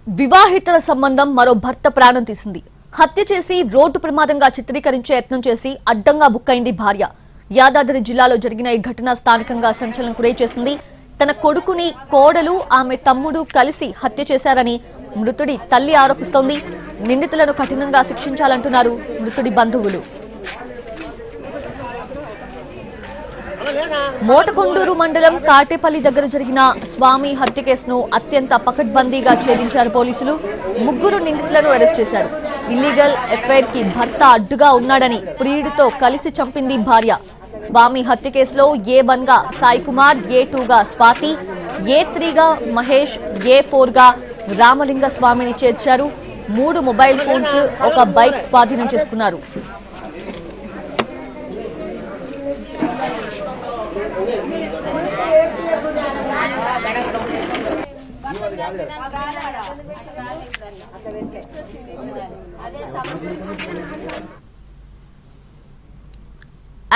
వివాహితల సంబంధం మరో భర్త ప్రాణం తీసింది. హత్య చేసి రోడ్డు ప్రమాదంగా చిత్రీకరించే యత్నం చేసి అడ్డంగా బుక్కైంది భార్య. యాదాద్రి జిల్లాలో జరిగిన ఈ ఘటన స్థానికంగా సంచలనం గురైచేసింది. తన కొడుకుని కోడలు ఆమె తమ్ముడు కలిసి హత్య చేశారని మృతుడి తల్లి ఆరోపిస్తోంది. నిందితులను కఠినంగా శిక్షించాలంటున్నారు మృతుడి బంధువులు. మోటకొండూరు మండలం కాటేపల్లి దగ్గర జరిగిన స్వామి హత్య కేసును అత్యంత పకడ్బందీగా ఛేదించారు పోలీసులు. ముగ్గురు నిందితులను అరెస్ట్ చేశారు. ఇల్లీగల్ ఎఫైర్ కి భర్త అడ్డుగా ఉన్నాడని ప్రియుడితో కలిసి చంపింది భార్య. స్వామి హత్య కేసులో A1 గా సాయి కుమార్, A2 గా స్వాతి, A3 గా మహేష్, A4 గా రామలింగ స్వామిని చేర్చారు. 3 మొబైల్ ఫోన్స్, ఒక బైక్ స్వాధీనం చేసుకున్నారు.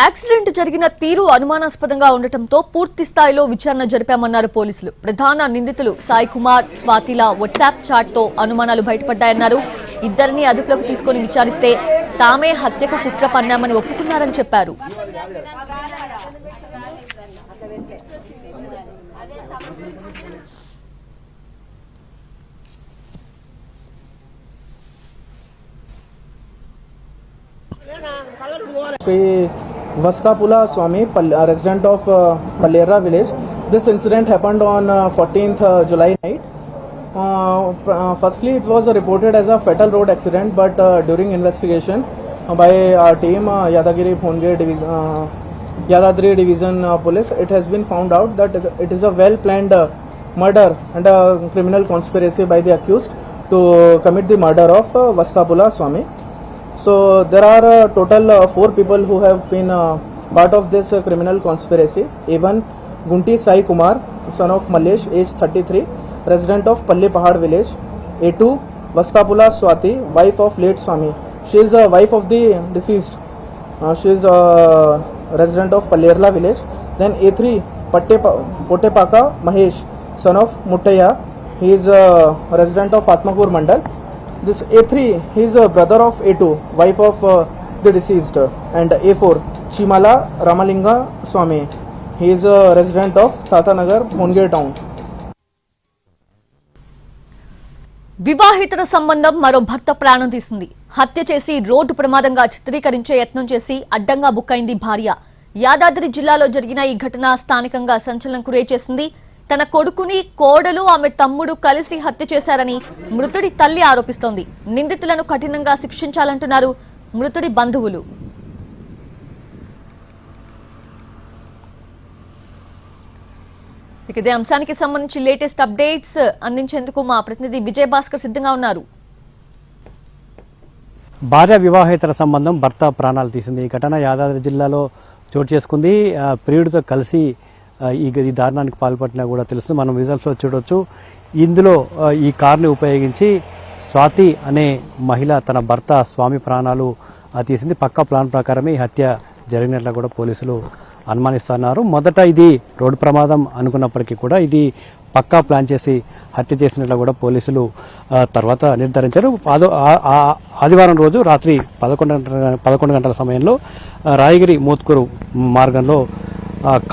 యాక్సిడెంట్ జరిగిన తీరు అనుమానాస్పదంగా ఉండటంతో పూర్తి స్థాయిలో విచారణ జరిపామన్నారు పోలీసులు. ప్రధాన నిందితులు సాయి కుమార్, స్వాతిల వాట్సాప్ చాట్ తో అనుమానాలు బయటపడ్డాయన్నారు. ఇద్దరిని అదుపులోకి తీసుకుని విచారిస్తే తామే హత్యకు కుట్ర పన్నామని ఒప్పుకున్నారని చెప్పారు. Sri Vaskapula Swami, resident of Pallera village. This incident happened on 14th July night. Firstly, it was reported as a fatal road accident, but during investigation by our team, Yadadri Division Police, it has been found out that it is a well-planned murder and a criminal conspiracy by the accused to commit the murder of Vaskapula Swami. So there are total 4 people who have been part of this criminal conspiracy. A1 Gunti Sai Kumar, son of Malesh, age 33, resident of Palli Pahad village. A2 Vaskapula Swati, wife of late Swami. She is a wife of the deceased. She is a resident of Pallerla village. Then A3 Potepaka Mahesh, son of Muttaya. He is a resident of Atmapur Mandal. This A3, he is a brother of A2, wife of the deceased. And A4, Chimala Ramalinga Swami. He is a resident of Tatanagar, Bongir town. వివాహితల సంబంధం మరో భర్త ప్రాణం తీసింది. హత్య చేసి road ప్రమాదంగా చిత్రీకరించే యత్నం చేసి అడ్డంగా బుక్కైంది భార్య. యాదాద్రి జిల్లాలో జరిగిన ఈ ఘటన స్థానికంగా సంచలనం గురైచేసింది. తన కొడుకుని కోడలు ఆమె తమ్ముడు కలిసి హత్య చేశారని మృతుడి తల్లి ఆరోపిస్తోంది. నిందితులను కఠినంగా శిక్షించాలంటున్నారు మృతుడి బంధువులు. ఇదే అంశానికి సంబంధించి లేటెస్ట్ అప్డేట్స్ అందించేందుకు మా ప్రతినిధి విజయ్ భాస్కర్ సిద్ధంగా ఉన్నారు. భార్య వివాహేతర సంబంధం భర్త ప్రాణాలు తీసింది. ఈ ఘటన యాదాద్రి జిల్లాలో చోటు చేసుకుంది. ప్రియుడితో కలిసి ఈ దారుణానికి పాల్పడినా కూడా తెలుస్తుంది. మనం విజువల్స్లో చూడవచ్చు. ఇందులో ఈ కార్ని ఉపయోగించి స్వాతి అనే మహిళ తన భర్త స్వామి ప్రాణాలు తీసింది. పక్కా ప్లాన్ ప్రకారమే ఈ హత్య జరిగినట్లు కూడా పోలీసులు అనుమానిస్తున్నారు. మొదట ఇది రోడ్డు ప్రమాదం అనుకున్నప్పటికీ కూడా ఇది పక్కా ప్లాన్ చేసి హత్య చేసినట్లు కూడా పోలీసులు తర్వాత నిర్ధారించారు. ఆదివారం రోజు రాత్రి 11 గంటల సమయంలో రాయగిరి మోత్కూరు మార్గంలో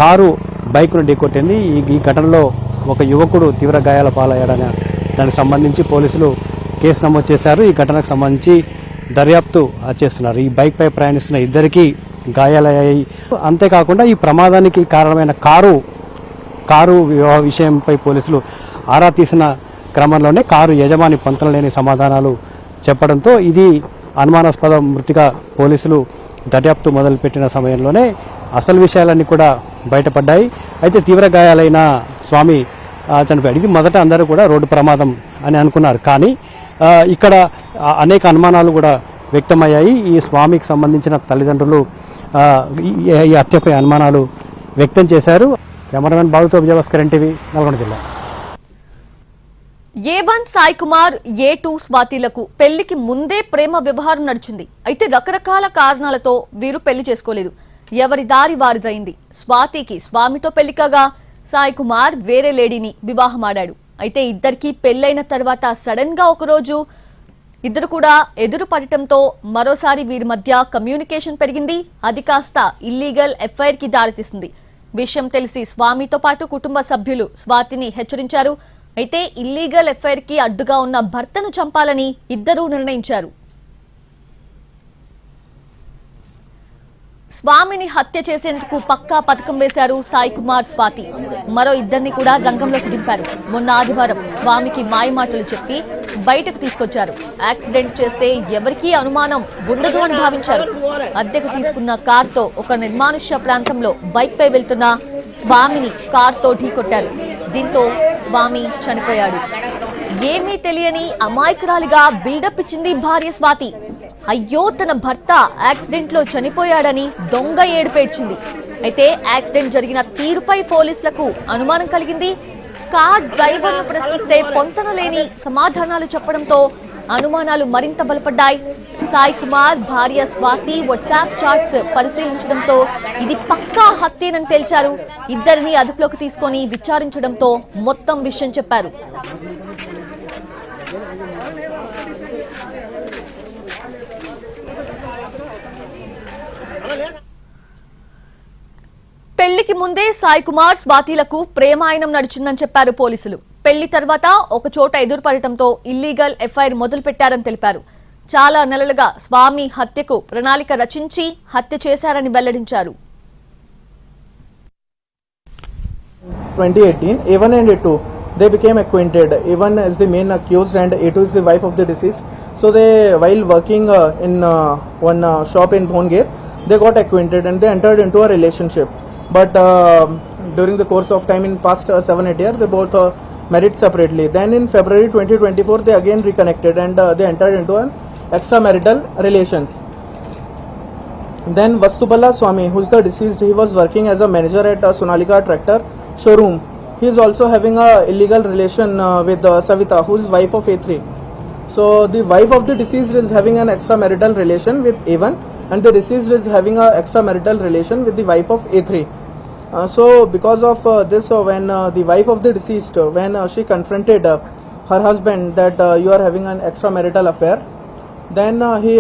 కారు బైక్ను ఢీకొట్టింది. ఈ ఘటనలో ఒక యువకుడు తీవ్ర గాయాల పాలయ్యాడని దానికి సంబంధించి పోలీసులు కేసు నమోదు చేశారు. ఈ ఘటనకు సంబంధించి దర్యాప్తు చేస్తున్నారు. ఈ బైక్పై ప్రయాణిస్తున్న ఇద్దరికీ గాయాలయ్యాయి. అంతేకాకుండా ఈ ప్రమాదానికి కారణమైన కారు విషయంపై పోలీసులు ఆరా తీసిన క్రమంలోనే కారు యజమాని పొంతన లేని సమాధానాలు చెప్పడంతో ఇది అనుమానాస్పద మృతిగా పోలీసులు దర్యాప్తు మొదలుపెట్టిన సమయంలోనే అసలు విషయాలన్నీ కూడా బయటపడ్డాయి. అయితే తీవ్ర గాయాలైన స్వామి చనిపోయాడు. ఇది మొదట అందరూ కూడా రోడ్డు ప్రమాదం అని అనుకున్నారు. కానీ ఇక్కడ అనేక అనుమానాలు కూడా వ్యక్తమయ్యాయి. ఈ స్వామికి సంబంధించిన తల్లిదండ్రులు ఈ హత్యపై అనుమానాలు వ్యక్తం చేశారు. కెమెరామెన్ బాబుతో విజయభాస్కర్, NTV, నల్గొండ జిల్లా. A1 సాయి కుమార్, A2 స్వాతిలకు పెళ్లికి ముందే ప్రేమ వ్యవహారం నడిచింది. అయితే రకరకాల కారణాలతో వీరు పెళ్లి చేసుకోలేదు. ఎవరి దారి వారిదైంది. స్వాతికి స్వామితో పెళ్లి కాగా సాయి కుమార్ వేరే లేడీని వివాహమాడాడు. అయితే ఇద్దరికి పెళ్లైన తర్వాత సడన్ గా ఒకరోజు ఇద్దరు కూడా ఎదురు పడటంతో మరోసారి వీరి మధ్య కమ్యూనికేషన్ పెరిగింది. అది కాస్త ఇల్లీగల్ ఎఫ్ఐఆర్ కి దారితీసింది. విషయం తెలిసి స్వామితో పాటు కుటుంబ సభ్యులు స్వాతిని హెచ్చరించారు. అయితే ఇల్లీగల్ ఎఫ్ఐఆర్ కి అడ్డుగా ఉన్న భర్తను చంపాలని ఇద్దరూ నిర్ణయించారు. స్వామిని హత్య చేసేందుకు పక్కా పథకం వేశారు సాయి కుమార్, స్వాతి. మరో ఇద్దరిని కూడా రంగంలోకి దింపారు. మొన్న ఆదివారం స్వామికి మాయమాటలు చెప్పి బయటకు తీసుకొచ్చారు. యాక్సిడెంట్ చేస్తే ఎవరికీ అనుమానం ఉండదు అని భావించారు. అద్దెకు తీసుకున్న కార్తో ఒక నిర్మానుష్య ప్రాంతంలో బైక్ పై వెళ్తున్న స్వామిని కార్తో ఢీకొట్టారు. దీంతో స్వామి చనిపోయాడు. ఏమీ తెలియని అమాయకురాలిగా బిల్డప్ ఇచ్చింది భార్య స్వాతి. అయ్యో తన భర్త యాక్సిడెంట్ లో చనిపోయాడని దొంగ ఏడుపేడ్చింది. అయితే యాక్సిడెంట్ జరిగిన తీరుపై పోలీసులకు అనుమానం కలిగింది. కార్ డ్రైవర్ ను ప్రశ్నిస్తే పొంతన లేని సమాధానాలు చెప్పడంతో అనుమానాలు మరింత బలపడ్డాయి. సాయి కుమార్ భార్య స్వాతి వాట్సాప్ చాట్స్ పరిశీలించడంతో ఇది పక్కా హత్యేనని తేల్చారు. ఇద్దరిని అదుపులోకి తీసుకొని విచారించడంతో మొత్తం విషయం చెప్పారు. పెళ్లికి ముందే సాయి కుమార్, స్వాతిలకు ప్రేమాయణం నడిచిందని చెప్పారు పోలీసులు. పెళ్లి తర్వాత ఒక చోట ఎదురుపడటంతో ఇల్లీగల్ ఎఫ్ఐఆర్ మొదలు పెట్టారని తెలిపారు. చాలా నెలలుగా స్వామి హత్యకు ప్రణాళిక రచించి హత్య చేశారని వెల్లడించారు. 2018, A1 and A2, they became acquainted. A1 is the main accused and A2 is the wife of the deceased. So they, while working in one shop in Bhongir, they got acquainted and they entered into a relationship. But during the course of time in past 7-8 years, they both married separately. Then in February 2024, they again reconnected and they entered into an extramarital relation. Then Vastupala Swami, who is the deceased, he was working as a manager at Sonalika Tractor showroom. He is also having a illegal relation with Savita, who is wife of A3. So the wife of the deceased is having an extramarital relation with A1 and the deceased is having a extramarital relation with the wife of A3. So because of this, when the wife of the deceased, when she confronted her husband that you are having an extramarital affair, then he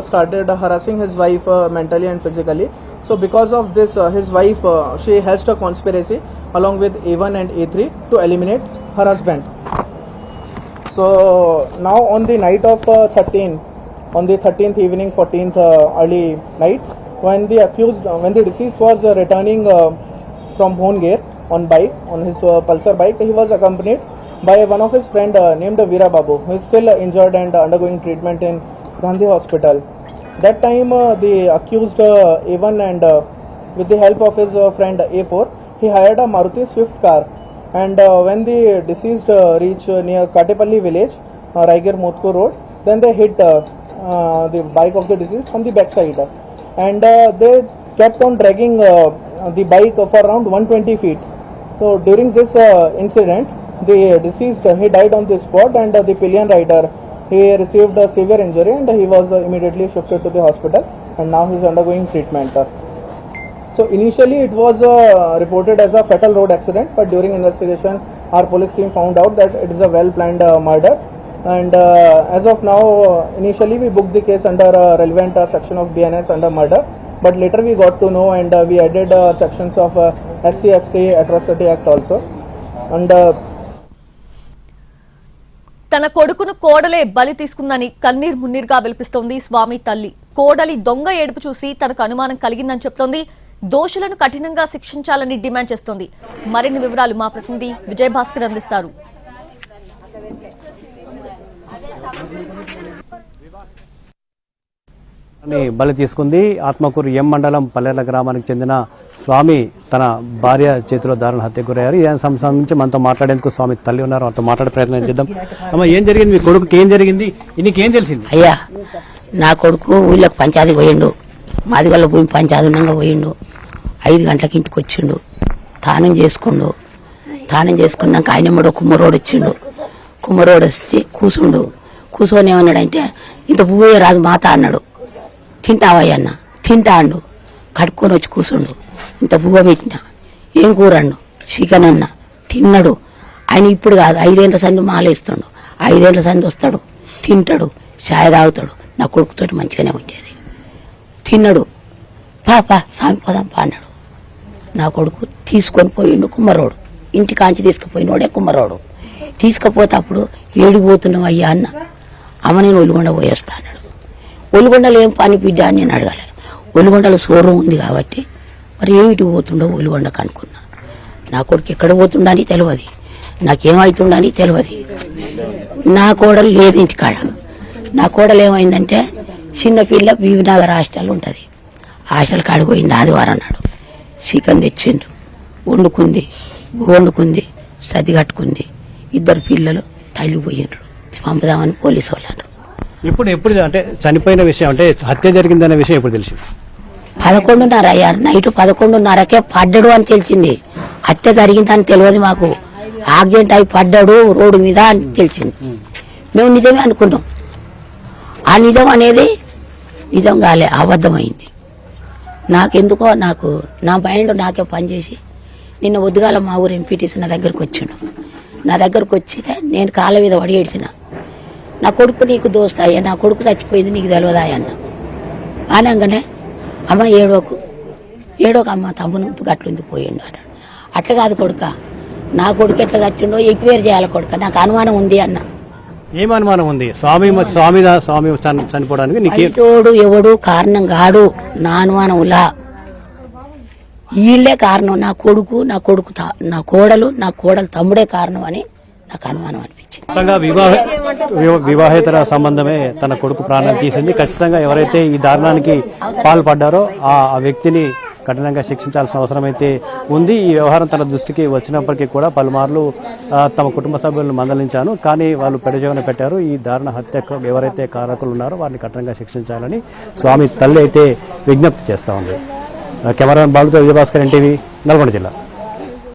started harassing his wife mentally and physically. So because of this, his wife, she hatched a conspiracy along with A1 and A3 to eliminate her husband. So now on the night of 13th evening, 14th early night, when the deceased was returning from Bhongir on bike, on his Pulsar bike, he was accompanied by one of his friend named Veera Babu, who is still injured and undergoing treatment in Gandhi Hospital. That time the accused A1 and with the help of his friend A4, he hired a Maruti Swift car. And when the deceased reached near Katepalli village, Raigar Motko road, then they hit the bike of the deceased from the backside. And they kept on dragging the bike for around 120 feet. So during this incident, the deceased, he died on the spot and the pillion rider, he received a severe injury and he was immediately shifted to the hospital and now he is undergoing treatment. So initially it was reported as a fatal road accident, but during investigation our police team found out that it is a well planned murder. And as of now, initially we booked the case under relevant section of BNS under murder, but later we got to know and we added sections of SC/ST Atrocity Act also. And తన కొడుకును కోడలే బలి తీసుకుందని కన్నీర్ మున్నీర్గా విలపిస్తోంది స్వామి తల్లి. కోడలి దొంగ ఏడుపు చూసి తనకు అనుమానం కలిగిందని చెప్తోంది. దోషులను కఠినంగా శిక్షించాలని డిమాండ్ చేస్తోంది. మరిన్ని వివరాలు మా ప్రతినిధి విజయభాస్కర్ అందిస్తారు. బలి తీసుకుంది. ఆత్మకూరు ఎం మండలం పల్లెల గ్రామానికి చెందిన స్వామి తన భార్య చేతిలో దారుణ హత్యకు గురయ్యారు. ఈ సంబంధించి మనతో మాట్లాడేందుకు స్వామి తల్లి ఉన్నారు, అంత మాట్లాడే ప్రయత్నం చేద్దాం. అమ్మ, ఏం జరిగింది? మీ కొడుకుకి ఏం జరిగింది? నీకేం తెలిసింది? అయ్యా, నా కొడుకు ఊళ్ళకి పంచాయతీ పోయిండు, మాదిగల్ల భూమి పంచాయతీ ఉండగా పోయిండు. 5 గంటలకు ఇంటికి వచ్చిండు, తానం చేసుకున్నాక ఆయన కూడా కుమ్మరోడు వచ్చిండు. కుమ్మరోడు వచ్చి కూర్చొని ఏమన్నాడంటే, ఇంత పువ్వే రాదు మాత అన్నాడు. తింటావయ్య అన్న, తింటా అండు. కడుక్కొని వచ్చి కూర్చుండు, ఇంత పువ్వ పెట్టినా, ఏం కూర అండు, చికెన్ అన్న తిన్నాడు. ఆయన ఇప్పుడు కాదు 5 ఏళ్ల సంది మాలేస్తాడు, 5 ఏళ్ల సంది వస్తాడు, తింటాడు, చాయ్ తాగుతాడు. నా కొడుకుతోటి మంచిగానే ఉండేది. తిన్నాడు, పాపా సామి పోదాం పా అన్నాడు. నా కొడుకు తీసుకొని పోయిండు కుమ్మరోడు, ఇంటి కాంచి తీసుకుపోయినోడే కుమ్మరోడు. తీసుకుపోతే అప్పుడు ఏడికి పోతున్నావు అయ్యా అన్న. అమ్మ నేను ఒలిగొండ పోయేస్తా అన్నాడు. ఒలిగొండలో ఏం పని బిడ్డ అని నేను అడగాలి. ఒలిగొండలో షోరూమ్ ఉంది కాబట్టి మరి ఏమిటి పోతుండో ఒలిగొండకు అనుకున్నా. నా కొడుకు ఎక్కడ పోతుండని తెలియదు, నాకేమవుతుండని తెలియదు. నా కోడలు లేదు ఇంటికాడ. నా కోడలు ఏమైందంటే చిన్న పిల్ల బీవినగర్ హాస్టల్ ఉంటుంది, హాస్టల్ కాడికి పోయింది ఆదివారం నాడు. చికెన్ తెచ్చిండు, వండుకుంది, సర్ది కట్టుకుంది. 2 పిల్లలు తల్లిపోయినరు. పంపుదామని పోలీసు వాళ్ళు అన్నారు. ఎప్పుడు అంటే చనిపోయిన విషయం అంటే హత్య జరిగిందనే విషయం ఎప్పుడు తెలిసింది? 11:30 అయ్యారు. నైట్ 11:30కే పడ్డాడు అని తెలిసింది. హత్య జరిగిందని తెలియదు మాకు. యాక్సిడెంట్ అయి పడ్డాడు రోడ్డు మీద అని తెలిసింది. మేము నిజమే అనుకున్నాం. ఆ నిజం అనేది నిజం కాలే, అబద్ధమైంది. నాకెందుకో నా మైండ్ నాకే పనిచేసి నిన్న ఉద్గాల మా ఊరు ఎంపీటీసీ నా దగ్గరకు వచ్చాడు. నా దగ్గరకు వచ్చితే నేను కాళ్ళ మీద పడి ఏడ్చిన. నా కొడుకు నీకు దోస్తాయ్యా, నా కొడుకు చచ్చిపోయింది నీకు తెలియదా అన్న. అనగానే అమ్మ ఏడోకు అమ్మ తమ్మును గట్లుంది పోయిండు అన్నాడు. అట్లా కాదు కొడుక, నా కొడుకు ఎట్లా చచ్చిండో ఎక్వేర్ చేయాలి కొడుక, నాకు అనుమానం ఉంది అన్న. ఏం అనుమానం ఉంది? స్వామి చనిపోవడానికి నీకేటోడు ఎవడు కారణం కాడు, నా అనుమానంలా వీళ్ళే కారణం. నా కోడలు తమ్ముడే కారణం అని నాకు అనుమానం అనిపించింది. వివాహేతర సంబంధమే తన కొడుకు ప్రాణాలు తీసింది. ఖచ్చితంగా ఎవరైతే ఈ దారుణానికి పాల్పడ్డారో ఆ వ్యక్తిని కఠినంగా శిక్షించాల్సిన అవసరం అయితే ఉంది. ఈ వ్యవహారం తన దృష్టికి వచ్చినప్పటికీ కూడా పలుమార్లు తమ కుటుంబ సభ్యులను మందలించాను, కానీ వాళ్ళు పెడచెవిన పెట్టారు. ఈ దారుణ హత్యకు ఎవరైతే కారకులు ఉన్నారో వారిని కఠినంగా శిక్షించాలని స్వామి తల్లి అయితే విజ్ఞప్తి చేస్తూ ఉంది. కెమెరామెన్ బాలుతో విజయభాస్కర్, ఎన్టీవీ, నల్గొండ జిల్లా.